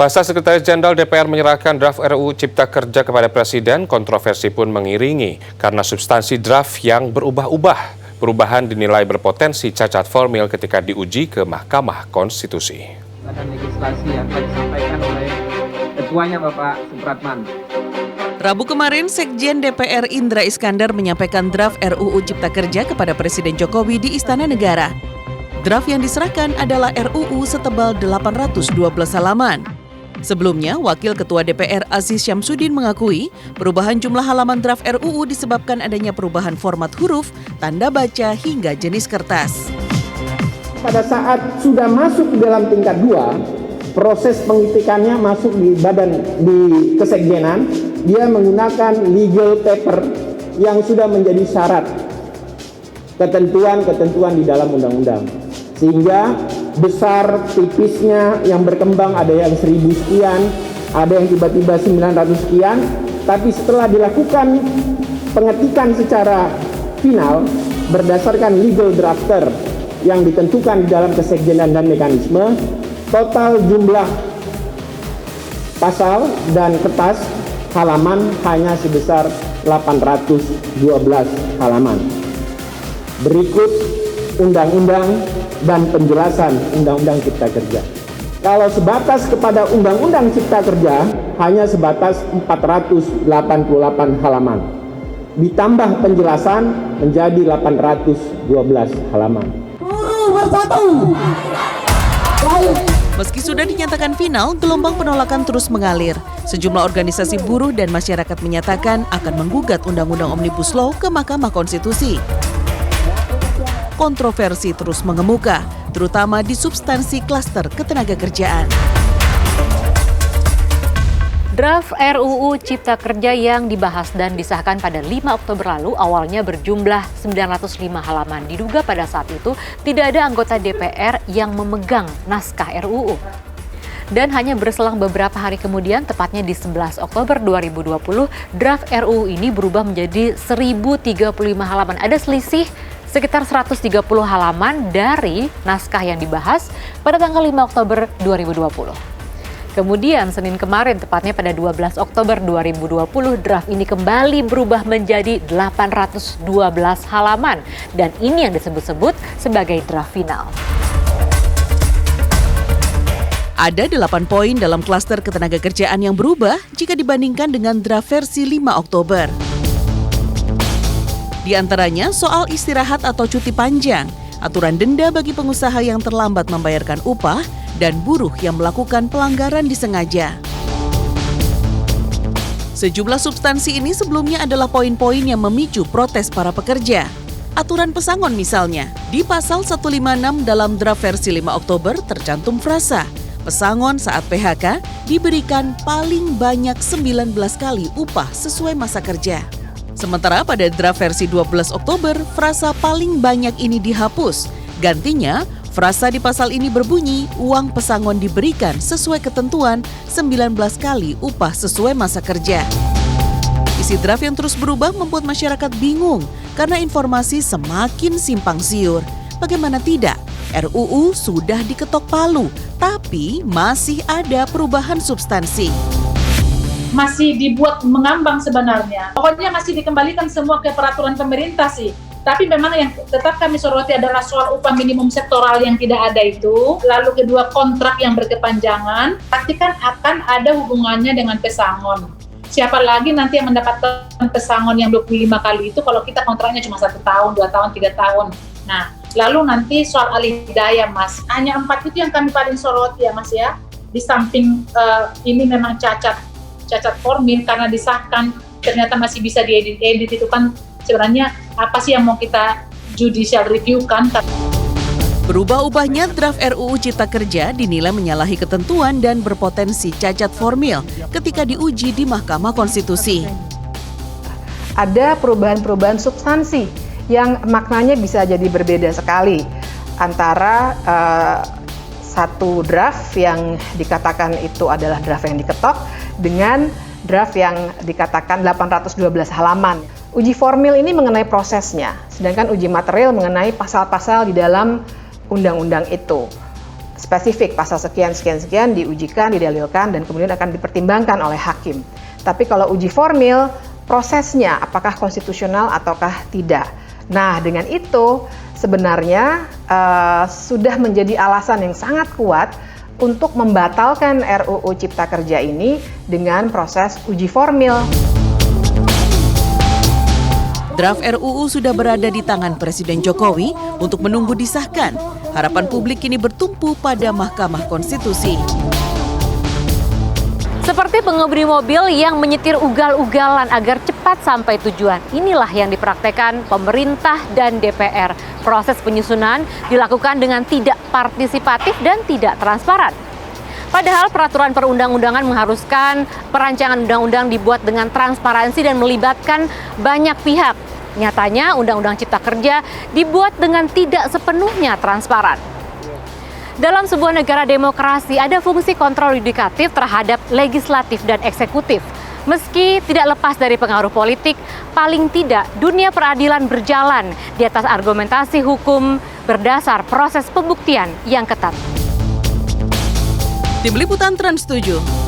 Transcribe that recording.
Pasca Sekretaris Jenderal DPR menyerahkan draft RUU Cipta Kerja kepada Presiden, kontroversi pun mengiringi karena substansi draft yang berubah-ubah. Perubahan dinilai berpotensi cacat formil ketika diuji ke Mahkamah Konstitusi. Legislasi yang disampaikan oleh Ketuanya Bapak Supratman. Rabu kemarin, Sekjen DPR Indra Iskandar menyampaikan draft RUU Cipta Kerja kepada Presiden Jokowi di Istana Negara. Draft yang diserahkan adalah RUU setebal 812 halaman. Sebelumnya, Wakil Ketua DPR Aziz Syamsuddin mengakui perubahan jumlah halaman draft RUU disebabkan adanya perubahan format huruf, tanda baca, hingga jenis kertas. Pada saat sudah masuk ke dalam tingkat 2, proses pengitikannya masuk di kesekjenan, dia menggunakan legal paper yang sudah menjadi syarat ketentuan-ketentuan di dalam undang-undang. Sehingga besar tipisnya yang berkembang ada yang 1000 sekian, ada yang tiba-tiba 900 sekian, tapi setelah dilakukan pengetikan secara final berdasarkan legal drafter yang ditentukan di dalam kesekjenan dan mekanisme, total jumlah pasal dan kertas halaman hanya sebesar 812 halaman. Berikut undang-undang dan penjelasan Undang-Undang Cipta Kerja. Kalau sebatas kepada Undang-Undang Cipta Kerja, hanya sebatas 488 halaman. Ditambah penjelasan menjadi 812 halaman. Meski sudah dinyatakan final, gelombang penolakan terus mengalir. Sejumlah organisasi buruh dan masyarakat menyatakan akan menggugat Undang-Undang Omnibus Law ke Mahkamah Konstitusi. Kontroversi terus mengemuka, terutama di substansi klaster ketenagakerjaan. Draft RUU Cipta Kerja yang dibahas dan disahkan pada 5 Oktober lalu awalnya berjumlah 905 halaman. Diduga pada saat itu tidak ada anggota DPR yang memegang naskah RUU. Dan hanya berselang beberapa hari kemudian, tepatnya di 11 Oktober 2020, draft RUU ini berubah menjadi 1035 halaman. Ada selisih sekitar 130 halaman dari naskah yang dibahas pada tanggal 5 Oktober 2020. Kemudian Senin kemarin, tepatnya pada 12 Oktober 2020, draft ini kembali berubah menjadi 812 halaman. Dan ini yang disebut-sebut sebagai draft final. Ada 8 poin dalam klaster ketenagakerjaan yang berubah jika dibandingkan dengan draft versi 5 Oktober. Di antaranya soal istirahat atau cuti panjang, aturan denda bagi pengusaha yang terlambat membayarkan upah, dan buruh yang melakukan pelanggaran disengaja. Sejumlah substansi ini sebelumnya adalah poin-poin yang memicu protes para pekerja. Aturan pesangon misalnya, di pasal 156 dalam draft versi 5 Oktober tercantum frasa, pesangon saat PHK diberikan paling banyak 19 kali upah sesuai masa kerja. Sementara pada draft versi 12 Oktober, frasa paling banyak ini dihapus. Gantinya, frasa di pasal ini berbunyi, uang pesangon diberikan sesuai ketentuan 19 kali upah sesuai masa kerja. Isi draft yang terus berubah membuat masyarakat bingung karena informasi semakin simpang siur. Bagaimana tidak, RUU sudah diketok palu, tapi masih ada perubahan substansi. Masih dibuat mengambang sebenarnya. Pokoknya masih dikembalikan semua ke peraturan pemerintah sih. Tapi memang yang tetap kami soroti adalah soal upah minimum sektoral yang tidak ada itu. Lalu kedua, kontrak yang berkepanjangan. Pasti kan akan ada hubungannya dengan pesangon. Siapa lagi nanti yang mendapatkan pesangon yang 25 kali itu kalau kita kontraknya cuma 1 tahun, 2 tahun, 3 tahun. Nah, lalu nanti soal alih daya, Mas. Hanya 4 itu yang kami paling soroti ya, Mas ya. Di samping ini memang cacat formil karena disahkan ternyata masih bisa diedit itu kan sebenarnya apa sih yang mau kita judicial review kan. Berubah-ubahnya draft RUU Cipta Kerja dinilai menyalahi ketentuan dan berpotensi cacat formil ketika diuji di Mahkamah Konstitusi. Ada perubahan-perubahan substansi yang maknanya bisa jadi berbeda sekali antara satu draft yang dikatakan itu adalah draft yang diketok dengan draft yang dikatakan 812 halaman. Uji formil ini mengenai prosesnya, sedangkan uji material mengenai pasal-pasal di dalam undang-undang itu. spesifik pasal sekian diujikan, didalilkan, dan kemudian akan dipertimbangkan oleh hakim. Tapi kalau uji formil, prosesnya apakah konstitusional ataukah tidak. Nah, dengan itu sebenarnya sudah menjadi alasan yang sangat kuat untuk membatalkan RUU Cipta Kerja ini dengan proses uji formil. Draft RUU sudah berada di tangan Presiden Jokowi untuk menunggu disahkan. Harapan publik kini bertumpu pada Mahkamah Konstitusi. Seperti pengemudi mobil yang menyetir ugal-ugalan agar cepat sampai tujuan. Inilah yang dipraktekkan pemerintah dan DPR. Proses penyusunan dilakukan dengan tidak partisipatif dan tidak transparan. Padahal peraturan perundang-undangan mengharuskan perancangan undang-undang dibuat dengan transparansi dan melibatkan banyak pihak. Nyatanya Undang-Undang Cipta Kerja dibuat dengan tidak sepenuhnya transparan. Dalam sebuah negara demokrasi ada fungsi kontrol yudikatif terhadap legislatif dan eksekutif. Meski tidak lepas dari pengaruh politik, paling tidak dunia peradilan berjalan di atas argumentasi hukum berdasar proses pembuktian yang ketat. Tim Liputan Trans 7.